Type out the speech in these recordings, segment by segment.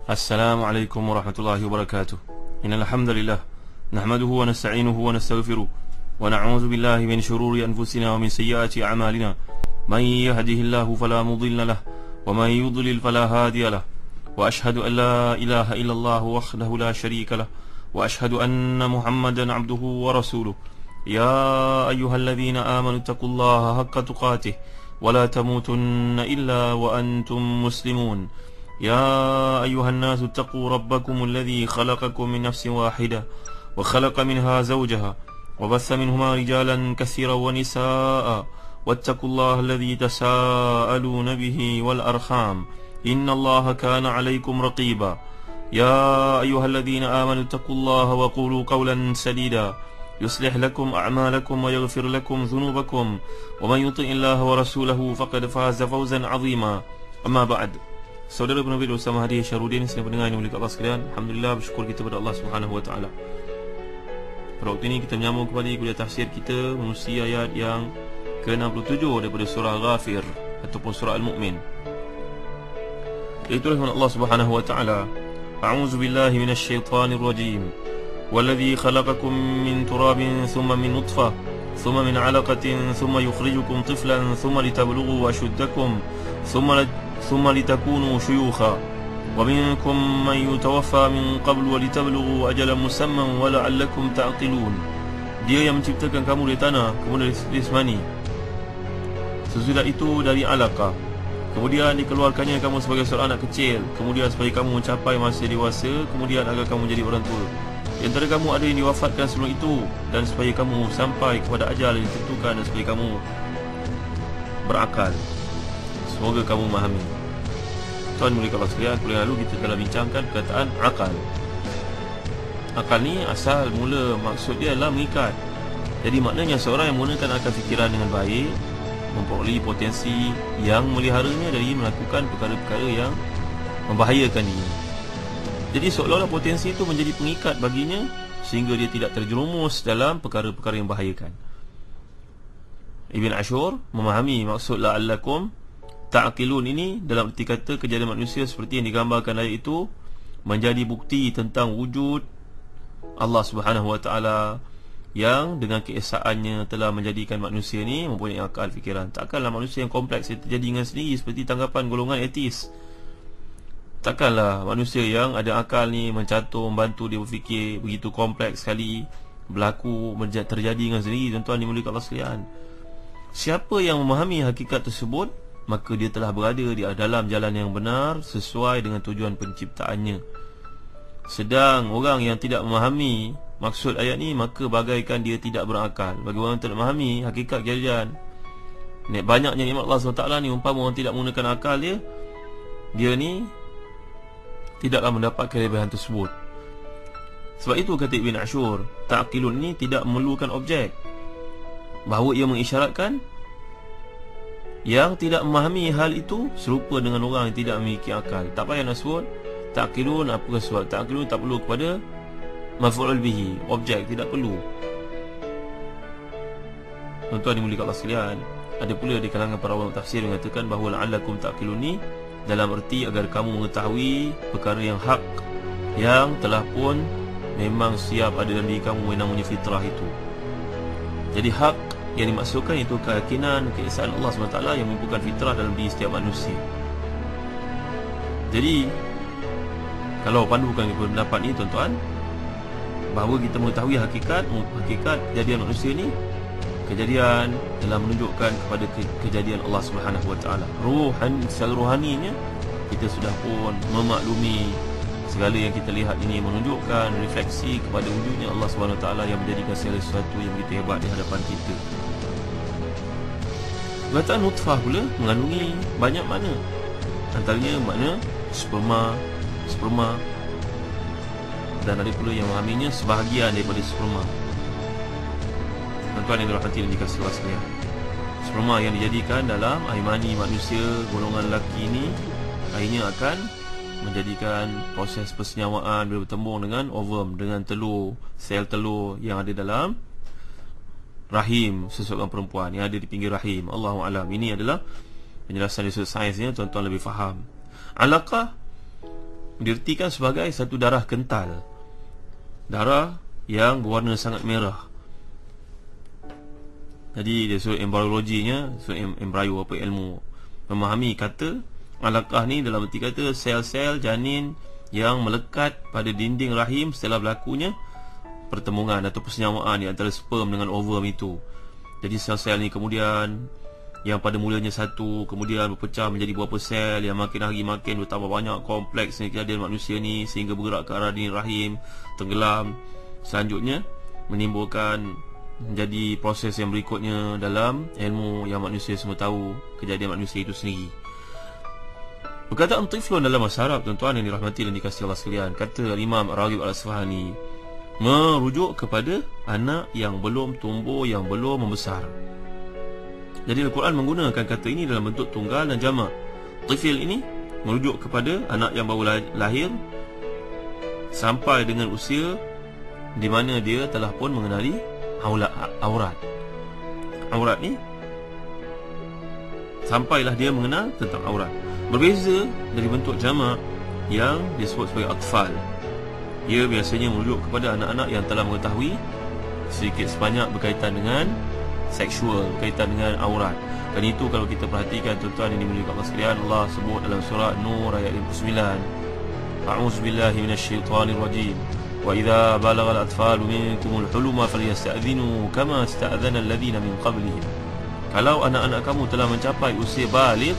السلام عليكم ورحمة الله وبركاته. إن الحمد لله نحمده ونستعينه ونستغفره ونعوذ بالله من شرور أنفسنا ومن سيئات أعمالنا. من يهده الله فلا مضل له ومن يضلل فلا هادي له. وأشهد أن لا إله إلا الله وحده لا شريك له وأشهد أن محمدا عبده ورسوله. يا أيها الذين آمنوا اتقوا الله حق تقاته ولا تموتن إلا وأنتم مسلمون. يا أيها الناس اتقوا ربكم الذي خلقكم من نفس واحدة وخلق منها زوجها وبث منهما رجالا كثيرا ونساء واتقوا الله الذي تساءلون به والأرحام إن الله كان عليكم رقيبا. يا أيها الذين آمنوا اتقوا الله وقولوا قولا سديدا يصلح لكم أعمالكم ويغفر لكم ذنوبكم ومن يطع الله ورسوله فقد فاز فوزا عظيما. أما بعد. Saudara penerbit Ustaz Mahdi Syarudin, sedang pendengar yang mulia Allah sekalian, alhamdulillah, bersyukur kita kepada Allah Subhanahu wa taala. Pada waktu ini kita menyambung kembali kuliah tafsir kita menerusi ayat yang ke-67 daripada surah Ghafir ataupun surah Al-Mu'min. Iaitu firman Allah Subhanahu wa taala, A'udzu billahi minasyaitonir rajim. Walladzi khalaqakum min turabin thumma min nutfah thumma min 'alaqatin thumma yukhrijukum tiflan thumma litablughu ashuddakum ثم لتكونوا شيوخا ومنكم من يتوفى من قبل ولتبلغوا أجلا مسمى ولعلكم تعقلون. Dia yang menciptakan kamu dari tanah, kemudian dari semani, sesudah itu dari alaqah, kemudian dikeluarkannya kamu sebagai seorang anak kecil, kemudian supaya kamu mencapai masa dewasa, kemudian agar kamu menjadi orang tua. Di antara kamu ada yang diwafatkan sebelum itu, dan supaya kamu sampai kepada ajal yang ditentukan, dan supaya kamu berakal. Semoga kamu memahami. Tuan mulia Allah sekalian, kuliah lalu kita telah bincangkan perkataan akal. Akal ni asal mula maksud dia adalah mengikat. Jadi maknanya seorang yang menggunakan akal fikiran dengan baik memperolehi potensi yang meliharanya dari melakukan perkara-perkara yang membahayakan diri. Jadi seolah-olah potensi itu menjadi pengikat baginya sehingga dia tidak terjerumus dalam perkara-perkara yang membahayakan. Ibn Ashur memahami maksud la'allakum ta'qilun ini dalam arti kata kejadian manusia seperti yang digambarkan ayat itu menjadi bukti tentang wujud Allah Subhanahu wa taala yang dengan keesaannya telah menjadikan manusia ni mempunyai akal fikiran. Takkanlah manusia yang kompleks yang terjadi dengan sendiri seperti tanggapan golongan etis. Takkanlah manusia yang ada akal ni mencatur membantu dia berfikir begitu kompleks sekali berlaku terjadi dengan sendiri. Tuan-tuan dimuliakan Allah sekalian, siapa yang memahami hakikat tersebut, maka dia telah berada di dalam jalan yang benar sesuai dengan tujuan penciptaannya. Sedang orang yang tidak memahami maksud ayat ni, maka bagaikan dia tidak berakal. Bagi orang yang tidak memahami hakikat kejadian, banyaknya nikmat Allah SWT ni, umpama orang tidak menggunakan akal dia ni tidaklah mendapat kelebihan tersebut. Sebab itu kata Ibn Ashur, ta'qilun ni tidak memerlukan objek, bahawa ia mengisyaratkan yang tidak memahami hal itu serupa dengan orang yang tidak memiliki akal. Tak payah nak sebut ta'qilun apa sebab ta'qilun tak perlu kepada maf'ul bihi, objek, tidak perlu. Tuan-tuan dimuliakan Allah sekalian, ada pula di kalangan para ulama tafsir mengatakan bahawa la'allakum ta'qilun ni dalam erti agar kamu mengetahui perkara yang hak yang telah pun memang siap ada dalam diri kamu yang namanya fitrah itu. Jadi hak yang dimaksudkan itu keyakinan keesaan Allah SWT yang merupakan fitrah dalam diri setiap manusia. Jadi kalau pandukan pendapat ini tuan-tuan, bahawa kita mengetahui hakikat kejadian manusia ni, kejadian telah menunjukkan kepada kejadian Allah SWT. Secara rohaninya kita sudah pun memaklumi segala yang kita lihat ini menunjukkan refleksi kepada wujudnya Allah SWT yang menjadikan segala sesuatu yang begitu hebat di hadapan kita. Perkataan nutfah pula mengandungi banyak makna. Antaranya makna sperma, dan ada pula yang memahaminya sebahagian daripada sperma. Tuan-tuan yang dirahmati dan dikasihi Allah sekalian, sperma yang dijadikan dalam air mani manusia golongan lelaki ini akhirnya akan menjadikan proses persenyawaan bila bertembung dengan ovum, dengan telur, sel telur yang ada dalam rahim seseorang perempuan yang ada di pinggir rahim. Allahu a'lam. Ini adalah penjelasan dari sudut sainsnya, tuan-tuan lebih faham. Alaqah Diertikan sebagai satu darah kental, darah yang berwarna sangat merah. Jadi dia sudut embryologinya, sudut embrio apa, ilmu memahami kata alaqah ni dalam erti kata sel-sel janin yang melekat pada dinding rahim setelah berlakunya pertemuan atau persenyamaan di antara sperm dengan ovum itu. Jadi sel-sel ni kemudian yang pada mulanya satu, kemudian berpecah menjadi beberapa sel yang makin hari makin bertambah banyak kompleksnya kejadian manusia ni, sehingga bergerak ke arah dinding rahim, tenggelam, selanjutnya menimbulkan menjadi proses yang berikutnya dalam ilmu yang manusia semua tahu, kejadian manusia itu sendiri. Perkataan tiflun dalam bahasa Arab, tuan-tuan yang dirahmati dan dikasihi Allah sekalian, kata Imam Raghib Al-Asfahani, merujuk kepada anak yang belum tumbuh, yang belum membesar. Jadi Al-Quran menggunakan kata ini dalam bentuk tunggal dan jamak. Tifil ini merujuk kepada anak yang baru lahir sampai dengan usia di mana dia telah pun mengenali aurat. Aurat ni sampailah dia mengenal tentang aurat. Berbeza dari bentuk jamak yang disebut sebagai atfal. Ia biasanya merujuk kepada anak-anak yang telah mengetahui sedikit sebanyak berkaitan dengan seksual, berkaitan dengan aurat. Dan itu kalau kita perhatikan, tuan-tuan yang dimuliakan Allah sekalian, Allah sebut dalam surah Nur ayat 59, A'udzubillahi minasyaitonirrajim. Wa idza balagha al-atfalu minkumul huluma falyasta'dhinu kama ista'dhana alladhina min qablihim. Kalau anak-anak kamu telah mencapai usia baligh,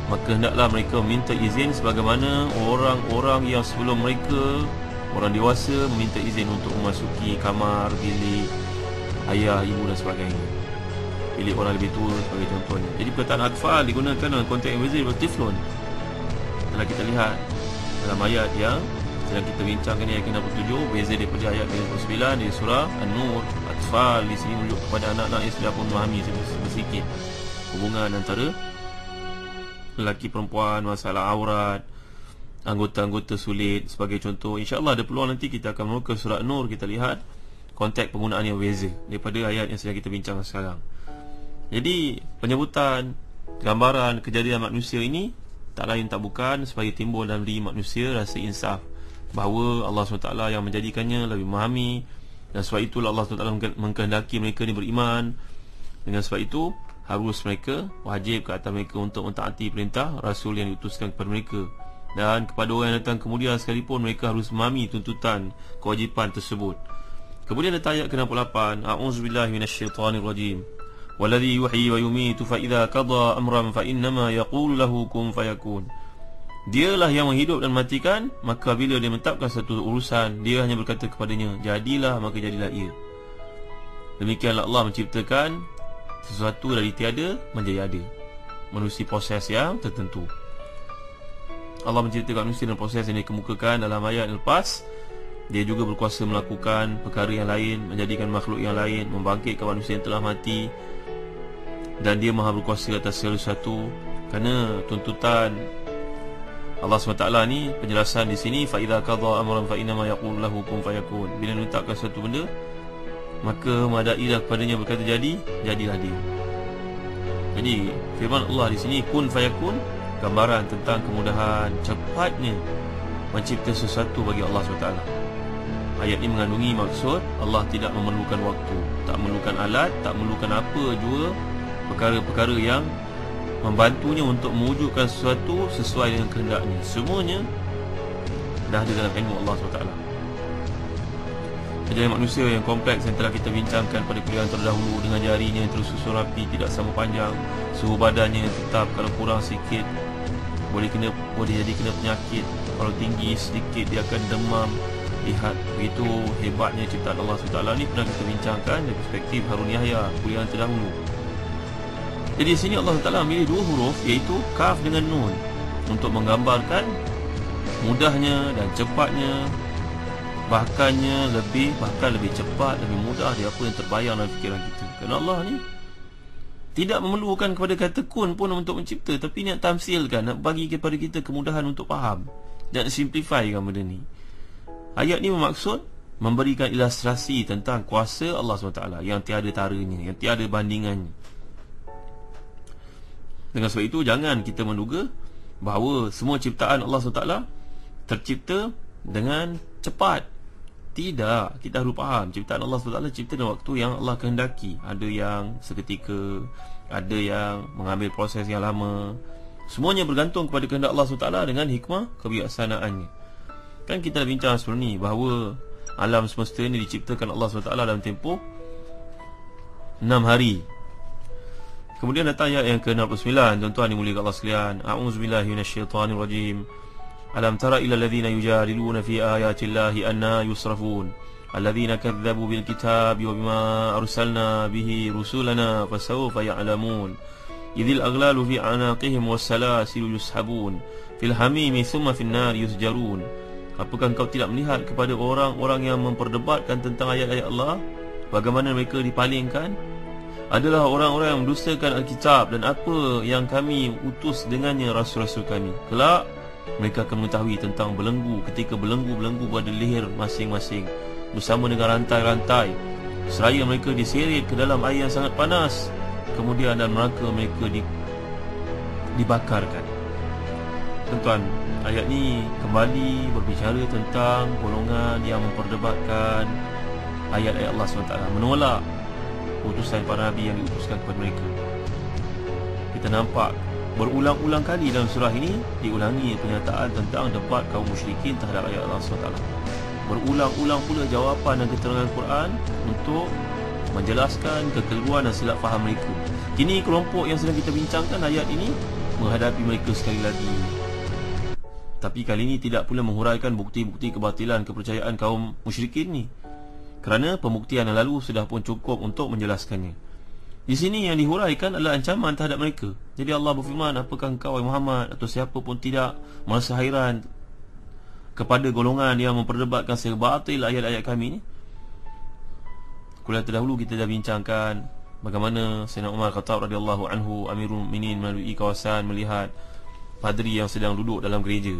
maka hendaklah mereka minta izin sebagaimana orang-orang yang sebelum mereka, orang dewasa, meminta izin untuk memasuki kamar, bilik ayah, ibu dan sebagainya, bilik orang lebih tua sebagai contohnya. Jadi perkataan atfal digunakan dalam konteks yang berbeza dengan tiflun. Kalau kita lihat dalam ayat yang sedang kita bincangkan ni, ayat 67, berbeza daripada ayat 59 di surah An-Nur. Atfal di sini merujuk kepada anak-anak yang sudah pun memahami sedikit hubungan antara lelaki perempuan, masalah aurat, anggota-anggota sulit sebagai contoh. InsyaAllah ada peluang nanti kita akan memuka surah An-Nur, kita lihat konteks penggunaan yang berbeza daripada ayat yang sedang kita bincangkan sekarang. Jadi penyebutan, gambaran kejadian manusia ini tak lain tak bukan sebagai timbul dalam diri manusia rasa insaf bahawa Allah SWT yang menjadikannya lebih memahami, dan sebab itulah Allah SWT mengkehendaki mereka ni beriman. Dengan sebab itu harus mereka, wajib ke atas mereka untuk mentaati perintah Rasul yang diutuskan kepada mereka, dan kepada orang yang datang kemudian sekalipun mereka harus memahami tuntutan kewajipan tersebut. Kemudian ada ayat ke-68, A'udzubillahi minasyaitonirrajim. Walladhi yuhyi wa yumitu fa idza qada amran fa innama yaqulu lahu kun fayakun. Dialah yang menghidup dan mematikan, maka bila dia menetapkan satu urusan, dia hanya berkata kepadanya, jadilah, maka jadilah ia. Demikianlah Allah menciptakan sesuatu dari tiada menjadi ada, melalui proses yang tertentu. Allah menciptakan manusia dengan proses yang dikemukakan dalam ayat lepas. Dia juga berkuasa melakukan perkara yang lain, menjadikan makhluk yang lain, membangkitkan manusia yang telah mati, dan dia maha berkuasa atas segala sesuatu. Kerana tuntutan Allah SWT ni, penjelasan di sini, fa idza qadha amran fa innama yaqulu lahu kun fayakun. Bila menetapkan satu benda, maka madailah kepadanya berkata jadi, jadilah dia. Jadi firman Allah di sini kun fayakun, gambaran tentang kemudahan, cepatnya mencipta sesuatu bagi Allah SWT. Ayat ini mengandungi maksud Allah tidak memerlukan waktu, tak memerlukan alat, tak memerlukan apa jua perkara-perkara yang membantunya untuk mewujudkan sesuatu sesuai dengan kehendaknya. Semuanya dah ada dalam ilmu Allah SWT. Kejadian manusia yang kompleks yang telah kita bincangkan pada kuliah terdahulu, dengan jarinya yang tersusun rapi, tidak sama panjang, suhu badannya yang tetap, kalau kurang sikit boleh jadi kena penyakit, kalau tinggi sedikit dia akan demam. Lihat begitu hebatnya ciptaan Allah SWT ni, pernah kita bincangkan dari perspektif Harun Yahya kuliah terdahulu. Jadi di sini Allah SWT ambil dua huruf, iaitu kaf dengan nun, untuk menggambarkan mudahnya dan cepatnya, bahkan lebih cepat, lebih mudah dari apa yang terbayang dalam fikiran kita. Kerana Allah ni tidak memerlukan kepada kata kun pun untuk mencipta, tapi nak tamsilkan, nak bagi kepada kita kemudahan untuk faham dan simplifykan benda ni. Ayat ni bermaksud memberikan ilustrasi tentang kuasa Allah SWT yang tiada taranya, yang tiada bandingannya. Dengan sebab itu jangan kita menduga bahawa semua ciptaan Allah SWT tercipta dengan cepat. Tidak, kita harus faham ciptaan Allah SWT cipta dalam waktu yang Allah kehendaki. Ada yang seketika, ada yang mengambil proses yang lama. Semuanya bergantung kepada kehendak Allah SWT dengan hikmah kebijaksanaannya. Kan kita dah bincang sebelum ni bahawa alam semesta ni diciptakan Allah SWT dalam tempoh 6 hari. Kemudian datang ayat yang ke-69. Tuan-tuan dimuliakan Allah sekalian. A'udzubillahi minasyaitanirrajim. Alam tara ila alladhina yujadiluna fi ayatillahi anna yusrafun alladhina kadzabu bil kitabi wa bima arsalna bihi rusulana fasawfa ya'lamun idhil aghlalu fi anaqihim wassalasilu yushabun fil hamimi thumma fin nar yusjarun. Apakah engkau tidak melihat kepada orang-orang yang memperdebatkan tentang ayat-ayat Allah, bagaimana mereka dipalingkan? Adalah orang-orang yang mendustakan Alkitab dan apa yang kami utus dengannya rasul-rasul kami. Kelak mereka akan mengetahui tentang belenggu, ketika belenggu-belenggu pada leher masing-masing bersama dengan rantai-rantai, seraya mereka diseret ke dalam air yang sangat panas, kemudian dalam neraka mereka dibakarkan. Tuan-tuan, ayat ni kembali berbicara tentang golongan yang memperdebatkan ayat-ayat Allah SWT, menolak utusan para Nabi yang diutuskan kepada mereka. Kita nampak berulang-ulang kali dalam surah ini diulangi pernyataan tentang debat kaum musyrikin terhadap ayat Allah SWT. Berulang-ulang pula jawapan dan keterangan Quran untuk menjelaskan kekeliruan dan silap faham mereka. Kini kelompok yang sedang kita bincangkan ayat ini menghadapi mereka sekali lagi. Tapi kali ini tidak pula menghuraikan bukti-bukti kebatilan kepercayaan kaum musyrikin ni, kerana pembuktian yang lalu sudah pun cukup untuk menjelaskannya. Di sini yang dihuraikan adalah ancaman terhadap mereka. Jadi Allah berfirman, apakah engkau wahai Muhammad atau siapa pun tidak merasa hairan kepada golongan yang memperdebatkan secara batil ayat-ayat kami ni? Kuliah terdahulu kita dah bincangkan bagaimana Sayyidina Umar Khattab radhiyallahu anhu, Amirul Mukminin, melalui kawasan melihat padri yang sedang duduk dalam gereja.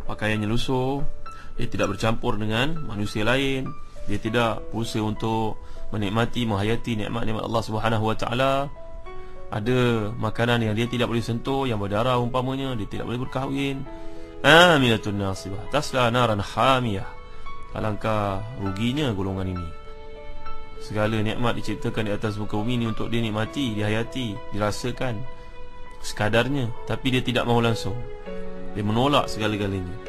Pakaiannya lusuh, dia tidak bercampur dengan manusia lain, dia tidak berusaha untuk menikmati, menghayati nikmat-nikmat Allah Subhanahu Wa Taala. Ada makanan yang dia tidak boleh sentuh, yang berdarah umpamanya, dia tidak boleh berkahwin. Amilatun nasibah tasla naran hamiyah. Alangkah ruginya golongan ini. Segala nikmat diciptakan di atas muka bumi ini untuk dia nikmati, dihayati, dirasakan sekadarnya, tapi dia tidak mahu langsung. Dia menolak segala-galanya.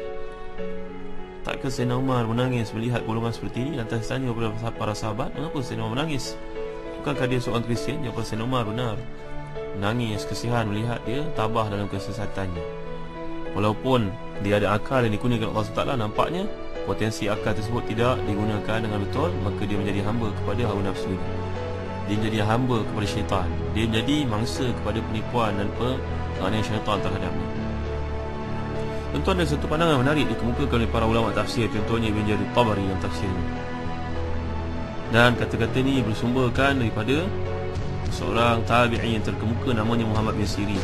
Takkah Sayyidina Umar menangis melihat golongan seperti ini? Lantas tanya kepada para sahabat, mengapa Sayyidina Umar menangis? Bukankah dia seorang Kristian? Jawab Sayyidina Umar, benar. Menangis kesihan melihat dia tabah dalam kesesatannya. Walaupun dia ada akal yang digunakan Allah SWT, nampaknya potensi akal tersebut tidak digunakan dengan betul, maka dia menjadi hamba kepada hawa nafsu ini. Dia menjadi hamba kepada syaitan. Dia menjadi mangsa kepada penipuan dan penganiayaan syaitan terhadapnya. Tentu ada satu pandangan menarik dikemukakan oleh para ulama tafsir, contohnya Ibn Jarir Tabari yang tafsirnya. Dan kata-kata ini bersumberkan daripada seorang tabi'i yang terkemuka namanya Muhammad bin Sirin,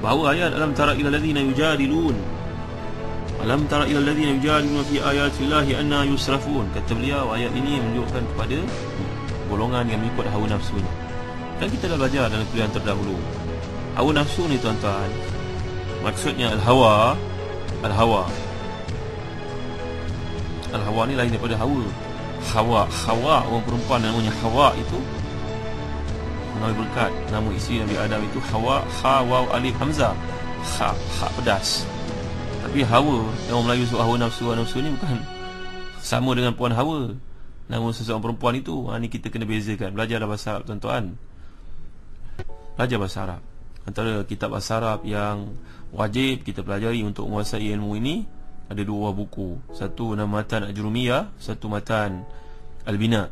bahawa ayat alam tara ila alladhina yujadilun, alam tara ila alladhina yujadilun fi ayatillahi anna yusrafun, kata beliau ayat ini menunjukkan kepada golongan yang mengikut hawa nafsu ni. Dan kita dah belajar dalam kuliah terdahulu, hawa nafsu ni tuan-tuan, maksudnya al-hawa. Al-hawa ni lain daripada hawa. Hawa orang perempuan namanya Hawa itu mengambil berkat nama isteri Nabi Adam itu Hawa, ha waw alif hamzah, ha pedas. Tapi hawa yang orang Melayu sebut hawa nafsu ni bukan sama dengan puan Hawa, nama seseorang perempuan itu. Ni kita kena bezakan. Belajar bahasa Arab tuan-tuan, belajar bahasa Arab. Antara kitab bahasa Arab yang wajib kita pelajari untuk menguasai ilmu ini ada dua buku. Satu nama Matan Ajrumiyah, satu Matan Al-Bina.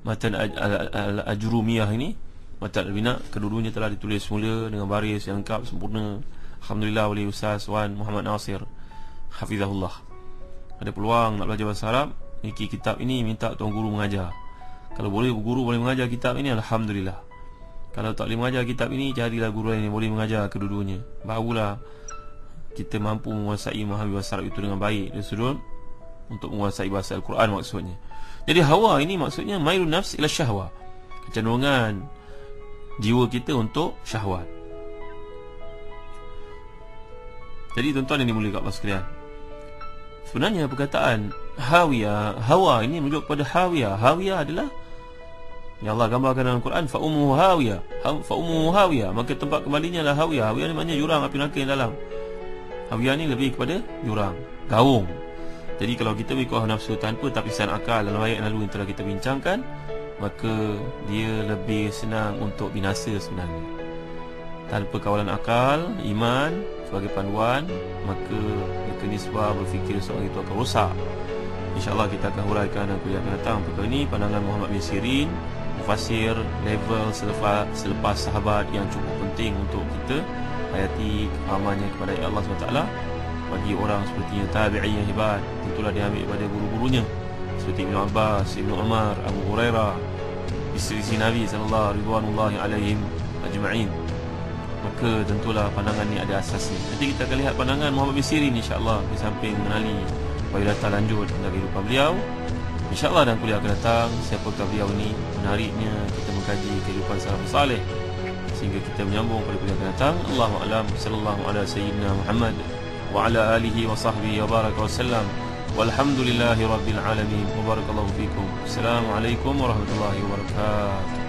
Matan Al-Ajrumiyah ini, Matan Al-Bina, kedua-duanya telah ditulis semula dengan baris yang lengkap sempurna, alhamdulillah, oleh Ustaz Wan Muhammad Nasir hafizahullah. Ada peluang nak belajar bahasa Arab, iki kitab ini minta tuan guru mengajar. Kalau boleh guru boleh mengajar kitab ini, alhamdulillah. Kalau tak boleh mengajar kitab ini, carilah guru lain yang boleh mengajar kedua-duanya. Barulah kita mampu menguasai memahami bahasa Arab itu dengan baik, dari sudut untuk menguasai bahasa Al-Quran maksudnya. Jadi hawa ini maksudnya mailun nafs ila syahwah, kecenderungan jiwa kita untuk syahwat. Jadi tuan-tuan yang dimuliakan Allah sekalian, sebenarnya perkataan hawiyah, hawa ini merujuk kepada hawiyah. Hawiyah adalah yang Allah gambarkan dalam Quran, fa ummuhu hawiyah, fa ummuhu hawiyah, maka tempat kembalinya adalah hawiyah. Hawiyah ni maknanya jurang api neraka yang dalam. Hawiyah ni lebih kepada jurang, gaung. Jadi kalau kita mengikut hawa nafsu tanpa tapisan akal dalam ayat yang lalu yang telah kita bincangkan, maka dia lebih senang untuk binasa sebenarnya. Tanpa kawalan akal, iman sebagai panduan, maka mekanisme berfikir seorang itu akan rosak. InsyaAllah kita akan huraikan dan kuliah akan datang perkara ini. Pandangan Muhammad bin Sirin, mufasir level selepas sahabat, yang cukup penting untuk kita hayati kepahamannya kepada Allah SWT. Bagi orang seperti tabi'i yang hebat, tentulah dia ambil daripada guru-gurunya seperti Ibn Abbas, Ibn Umar, Abu Hurairah, isteri Nabi sallallahu alaihim ajma'in. Maka tentulah pandangan ni ada asasnya. Nanti kita akan lihat pandangan Muhammad bin Sirin insya-Allah, di samping mengenali biodata lanjut tentang kehidupan beliau. InsyaAllah dalam kuliah akan datang, siapakah beliau ni, menariknya kita mengkaji kehidupan salafus saleh sehingga kita menyambung pada kuliah akan datang. Allahu a'lam. Sallallahu ala sayyidina Muhammad wa ala alihi wa sahbihi wa baraka wa sallam. Walhamdulillahi rabbil alamin. Wa barakallahu fikum. Assalamualaikum warahmatullahi wabarakatuh.